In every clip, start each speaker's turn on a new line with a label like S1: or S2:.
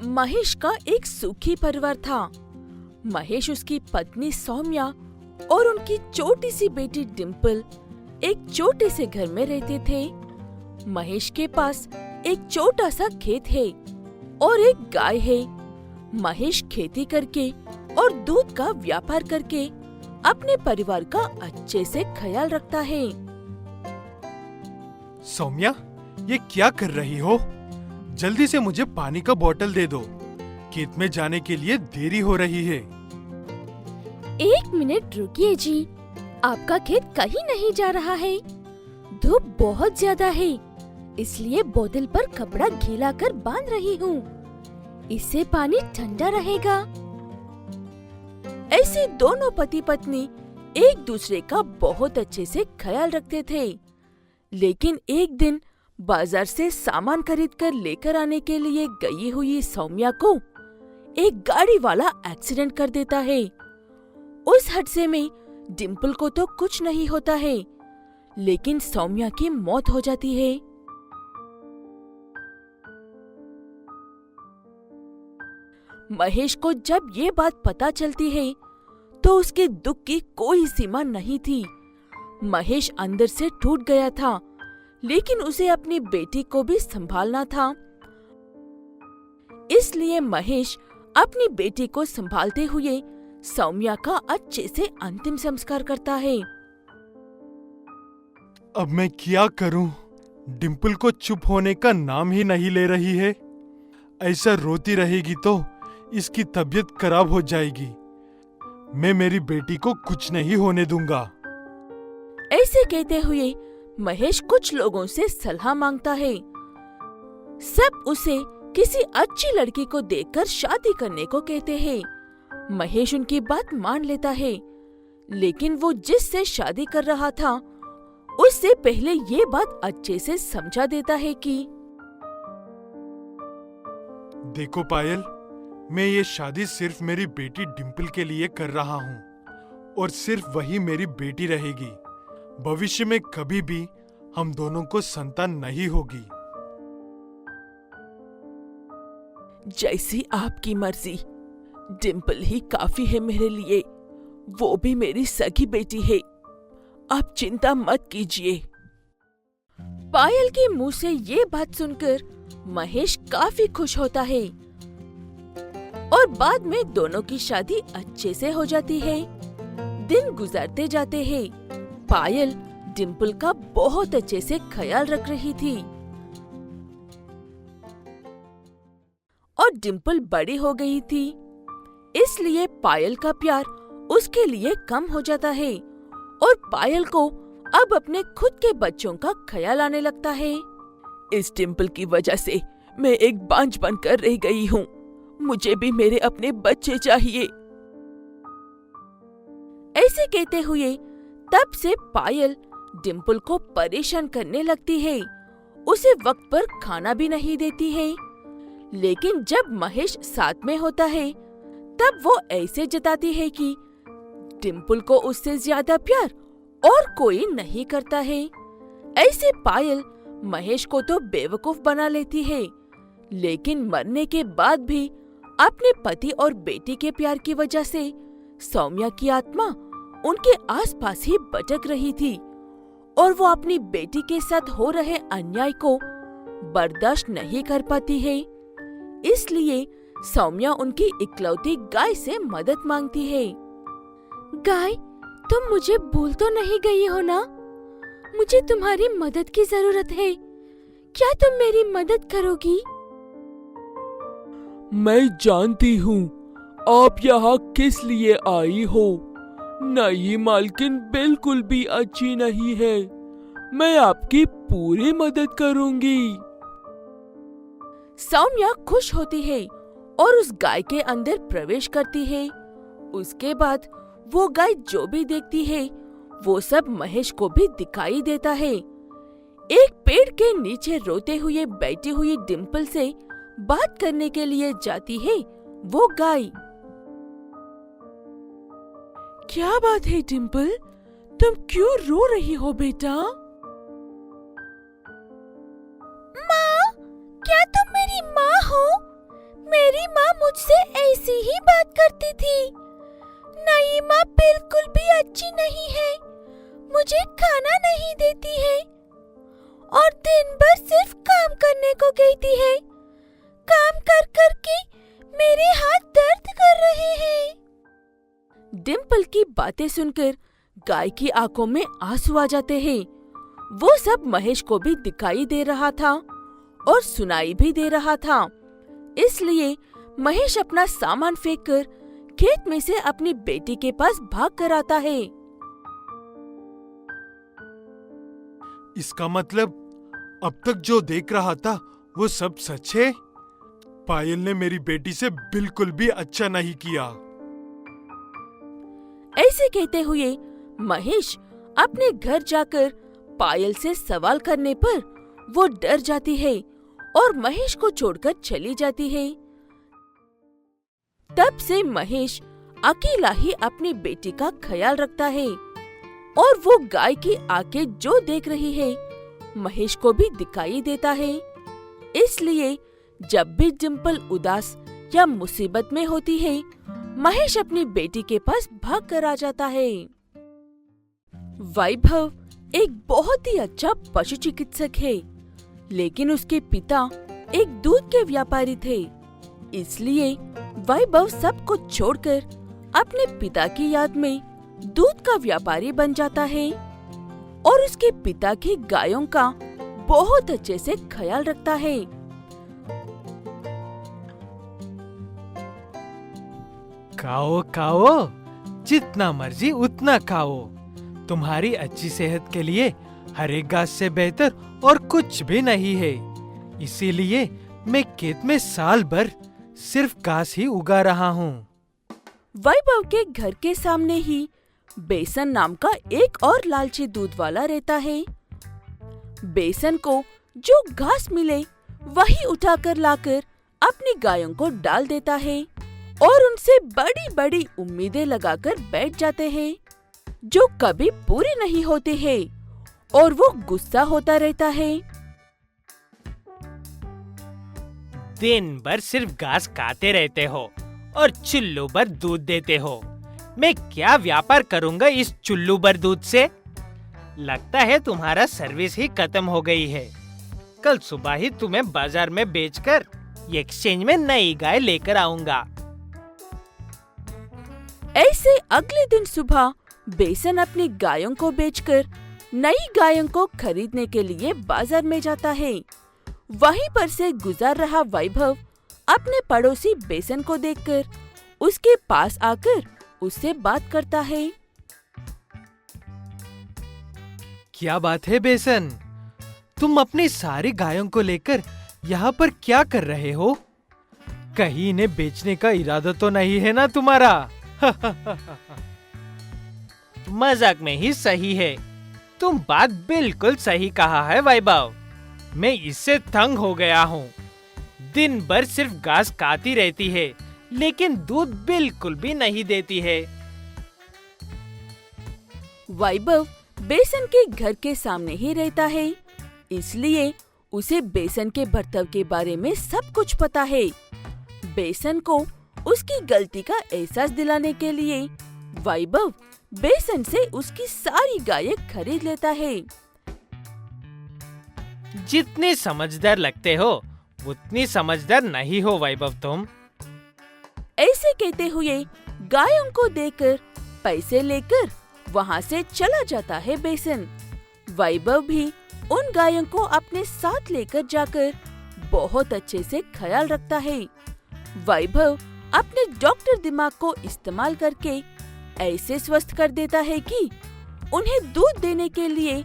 S1: महेश का एक सुखी परिवार था। महेश, उसकी पत्नी सौम्या और उनकी छोटी सी बेटी डिम्पल एक छोटे से घर में रहते थे। महेश के पास एक छोटा सा खेत है और एक गाय है। महेश खेती करके और दूध का व्यापार करके अपने परिवार का अच्छे से ख्याल रखता है।
S2: सौम्या, ये क्या कर रही हो? जल्दी से मुझे पानी का बोतल दे दो। खेत में जाने के लिए देरी हो रही है।
S1: 1 मिनट रुकिए जी, आपका खेत कहीं नहीं जा रहा है। धूप बहुत ज्यादा है, इसलिए बोतल पर कपड़ा गीला कर बांध रही हूँ। इससे पानी ठंडा रहेगा। ऐसे दोनों पति पत्नी एक दूसरे का बहुत अच्छे से ख्याल रखते थे। लेकिन एक दिन बाजार से सामान खरीद कर लेकर आने के लिए गई हुई सौम्या को एक गाड़ी वाला एक्सीडेंट कर देता है। उस हादसे में डिम्पल को तो कुछ नहीं होता है, लेकिन सौम्या की मौत हो जाती है। महेश को जब ये बात पता चलती है तो उसके दुख की कोई सीमा नहीं थी। महेश अंदर से टूट गया था, लेकिन उसे अपनी बेटी को भी संभालना था। इसलिए महेश अपनी बेटी को संभालते हुए सौम्या का अच्छे से अंतिम संस्कार करता है।
S2: अब मैं क्या करूं? डिम्पल को चुप होने का नाम ही नहीं ले रही है। ऐसा रोती रहेगी तो इसकी तबीयत खराब हो जाएगी। मैं मेरी बेटी को कुछ नहीं होने दूंगा।
S1: ऐसे कहते हुए महेश कुछ लोगों से सलाह मांगता है। सब उसे किसी अच्छी लड़की को देखकर शादी करने को कहते हैं। महेश उनकी बात मान लेता है, लेकिन वो जिससे शादी कर रहा था उससे पहले ये बात अच्छे से समझा देता है कि
S2: देखो पायल, मैं ये शादी सिर्फ मेरी बेटी डिम्पल के लिए कर रहा हूँ और सिर्फ वही मेरी बेटी रहेगी। भविष्य में कभी भी हम दोनों को संतान नहीं होगी।
S1: जैसी आपकी मर्जी। डिम्पल ही काफी है मेरे लिए। वो भी मेरी सगी बेटी है। आप चिंता मत कीजिए। पायल के मुंह से ये बात सुनकर महेश काफी खुश होता है और बाद में दोनों की शादी अच्छे से हो जाती है। दिन गुजरते जाते हैं। पायल डिम्पल का बहुत अच्छे से ख्याल रख रही थी और डिम्पल बड़ी हो गई थी, इसलिए पायल का प्यार उसके लिए कम हो जाता है और पायल को अब अपने खुद के बच्चों का ख्याल आने लगता है। इस डिम्पल की वजह से मैं एक बांझ बनकर रह गई हूँ। मुझे भी मेरे अपने बच्चे चाहिए। ऐसे कहते हुए तब से पायल डिम्पल को परेशान करने लगती है। उसे वक्त पर खाना भी नहीं देती है। लेकिन जब महेश साथ में होता है तब वो ऐसे जताती है कि डिम्पल को उससे ज्यादा प्यार और कोई नहीं करता है। ऐसे पायल महेश को तो बेवकूफ बना लेती है, लेकिन मरने के बाद भी अपने पति और बेटी के प्यार की वजह से सौम्या की आत्मा उनके आसपास ही भटक रही थी और वो अपनी बेटी के साथ हो रहे अन्याय को बर्दाश्त नहीं कर पाती है। इसलिए सौम्या उनकी इकलौती गाय से मदद मांगती है। गाय, तुम मुझे भूल तो नहीं गई हो ना? मुझे तुम्हारी मदद की जरूरत है। क्या तुम मेरी मदद करोगी?
S3: मैं जानती हूँ आप यहाँ किस लिए आई हो। नई मालकिन बिल्कुल भी अच्छी नहीं है। मैं आपकी पूरी मदद करूँगी।
S1: सौम्या खुश होती है और उस गाय के अंदर प्रवेश करती है। उसके बाद वो गाय जो भी देखती है वो सब महेश को भी दिखाई देता है। एक पेड़ के नीचे रोते हुए बैठी हुई डिम्पल से बात करने के लिए जाती है वो गाय। क्या बात है डिम्पल, तुम क्यों रो रही हो बेटा? माँ, क्या तुम मेरी माँ हो? मेरी मुझसे ऐसी ही बात करती थी। नईमा बिल्कुल भी अच्छी नहीं है, मुझे खाना नहीं देती है और दिन भर सिर्फ काम करने को कहती है। काम कर कर के मेरे हाथ दर्द कर रहे हैं। डिम्पल की बातें सुनकर गाय की आंखों में आंसू आ जाते हैं। वो सब महेश को भी दिखाई दे रहा था और सुनाई भी दे रहा था। इसलिए महेश अपना सामान फेंककर खेत में से अपनी बेटी के पास भाग कर आता है।
S2: इसका मतलब अब तक जो देख रहा था वो सब सच है। पायल ने मेरी बेटी से बिल्कुल भी अच्छा नहीं किया।
S1: ऐसे कहते हुए महेश अपने घर जाकर पायल से सवाल करने पर वो डर जाती है और महेश को छोड़कर चली जाती है। तब से महेश अकेला ही अपनी बेटी का ख्याल रखता है और वो गाय की आंखें जो देख रही है महेश को भी दिखाई देता है। इसलिए जब भी डिम्पल उदास या मुसीबत में होती है महेश अपनी बेटी के पास भाग कर आ जाता है। वैभव एक बहुत ही अच्छा पशु चिकित्सक है, लेकिन उसके पिता एक दूध के व्यापारी थे। इसलिए वैभव सब कुछ छोड़कर अपने पिता की याद में दूध का व्यापारी बन जाता है और उसके पिता की गायों का बहुत अच्छे से ख्याल रखता है।
S4: खाओ खाओ, जितना मर्जी उतना खाओ। तुम्हारी अच्छी सेहत के लिए हर एक घास से बेहतर और कुछ भी नहीं है। इसीलिए मैं खेत में साल भर सिर्फ घास ही उगा रहा हूँ।
S1: वैभव के घर के सामने ही बेसन नाम का एक और लालची दूध वाला रहता है। बेसन को जो घास मिले वही उठाकर लाकर अपनी गायों को डाल देता है और उनसे बड़ी बड़ी उम्मीदें लगाकर बैठ जाते हैं, जो कभी पूरी नहीं होती है और वो गुस्सा होता रहता है।
S4: दिन भर सिर्फ घास खाते रहते हो और चुल्लू भर दूध देते हो। मैं क्या व्यापार करूंगा इस चुल्लू भर दूध से? लगता है तुम्हारा सर्विस ही खत्म हो गई है। कल सुबह ही तुम्हें बाजार में बेचकर एक्सचेंज में नई गाय लेकर आऊंगा।
S1: ऐसे अगले दिन सुबह बेसन अपनी गायों को बेचकर नई गायों को खरीदने के लिए बाजार में जाता है। वहीं पर से गुजर रहा वैभव अपने पड़ोसी बेसन को देखकर उसके पास आकर उससे बात करता है।
S4: क्या बात है बेसन, तुम अपनी सारी गायों को लेकर यहाँ पर क्या कर रहे हो? कहीं इन्हें बेचने का इरादा तो नहीं है ना तुम्हारा? मजाक में ही सही है। तुम बात बिल्कुल सही कहा है वैभव। मैं इससे तंग हो गया हूँ। दिन भर सिर्फ घास खाती रहती है, लेकिन दूध बिल्कुल भी नहीं देती है।
S1: वैभव बेसन के घर के सामने ही रहता है, इसलिए उसे बेसन के बर्ताव के बारे में सब कुछ पता है। बेसन को उसकी गलती का एहसास दिलाने के लिए वैभव बेसन से उसकी सारी गायें खरीद लेता है।
S4: जितनी समझदार लगते हो उतनी समझदार नहीं हो वैभव तुम।
S1: ऐसे कहते हुए गायों को देकर पैसे लेकर वहाँ से चला जाता है बेसन। वैभव भी उन गायों को अपने साथ लेकर जाकर बहुत अच्छे से ख्याल रखता है। वैभव अपने डॉक्टर दिमाग को इस्तेमाल करके ऐसे स्वस्थ कर देता है कि उन्हें दूध देने के लिए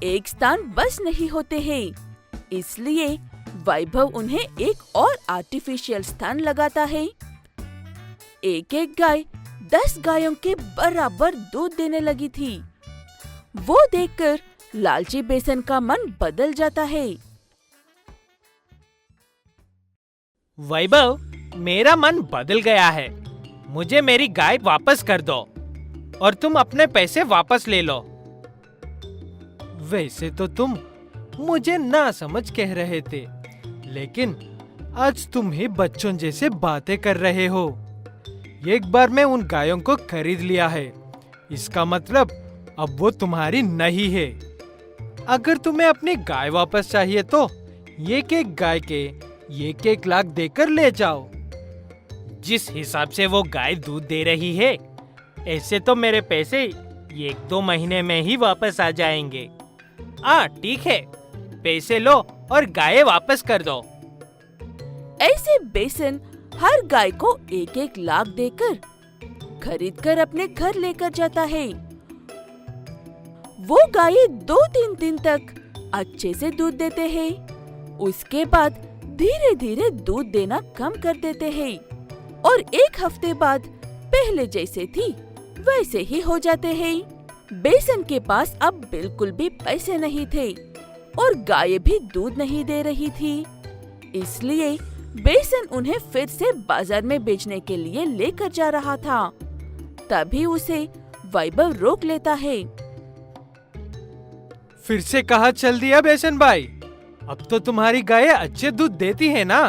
S1: एक स्थान बस नहीं होते हैं। इसलिए वैभव उन्हें एक और आर्टिफिशियल स्थान लगाता है। एक एक गाय 10 गायों के बराबर दूध देने लगी थी। वो देखकर लालची बेसन का मन बदल जाता है।
S4: वैभव, मेरा मन बदल गया है। मुझे मेरी गाय वापस कर दो और तुम अपने पैसे वापस ले लो। वैसे तो तुम मुझे ना समझ कह रहे थे, लेकिन आज तुम ही बच्चों जैसे बातें कर रहे हो। एक बार मैं उन गायों को खरीद लिया है, इसका मतलब अब वो तुम्हारी नहीं है। अगर तुम्हें अपनी गाय वापस चाहिए तो एक एक गाय के 1-1 लाख देकर ले जाओ। जिस हिसाब से वो गाय दूध दे रही है, ऐसे तो मेरे पैसे 1-2 महीने में ही वापस आ जाएंगे। ठीक है, पैसे लो और गाय वापस कर दो।
S1: ऐसे बेसन हर गाय को 1-1 लाख देकर खरीदकर अपने घर लेकर जाता है। वो गायें 2-3 दिन तक अच्छे से दूध देते हैं। उसके बाद धीरे धीरे दूध देना कम कर देते हैं और 1 हफ्ते बाद पहले जैसे थी वैसे ही हो जाते हैं। बेसन के पास अब बिल्कुल भी पैसे नहीं थे और गायें भी दूध नहीं दे रही थी। इसलिए बेसन उन्हें फिर से बाजार में बेचने के लिए लेकर जा रहा था। तभी उसे वैभव रोक लेता है।
S4: फिर से कहाँ चल दिया बेसन भाई? अब तो तुम्हारी गाय अच्छे दूध देती है ना?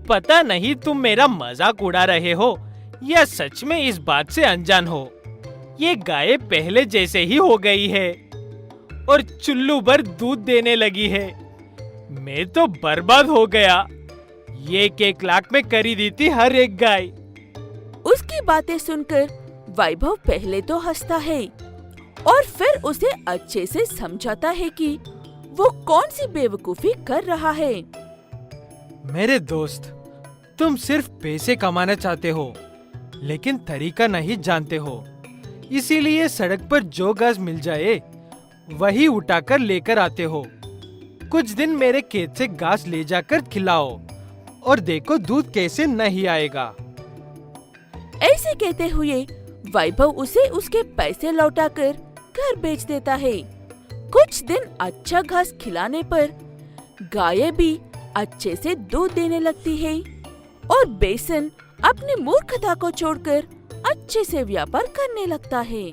S4: पता नहीं तुम मेरा मजाक उड़ा रहे हो या सच में इस बात से अनजान हो। ये गाय पहले जैसे ही हो गई है और चुल्लू भर दूध देने लगी है। मैं तो बर्बाद हो गया। ये 1 लाख में खरीदी थी हर एक गाय।
S1: उसकी बातें सुनकर वैभव पहले तो हंसता है और फिर उसे अच्छे से समझाता है कि वो कौन सी बेवकूफी कर रहा है।
S4: मेरे दोस्त, तुम सिर्फ पैसे कमाना चाहते हो, लेकिन तरीका नहीं जानते हो। इसीलिए सड़क पर जो घास मिल जाए वही उठाकर लेकर आते हो। कुछ दिन मेरे खेत से घास ले जाकर खिलाओ और देखो दूध कैसे नहीं आएगा।
S1: ऐसे कहते हुए वैभव उसे उसके पैसे लौटाकर घर बेच देता है। कुछ दिन अच्छा घास खिलाने पर गायें भी अच्छे से दूध देने लगती है और बेसन अपनी मूर्खता को छोड़कर अच्छे से व्यापार करने लगता है।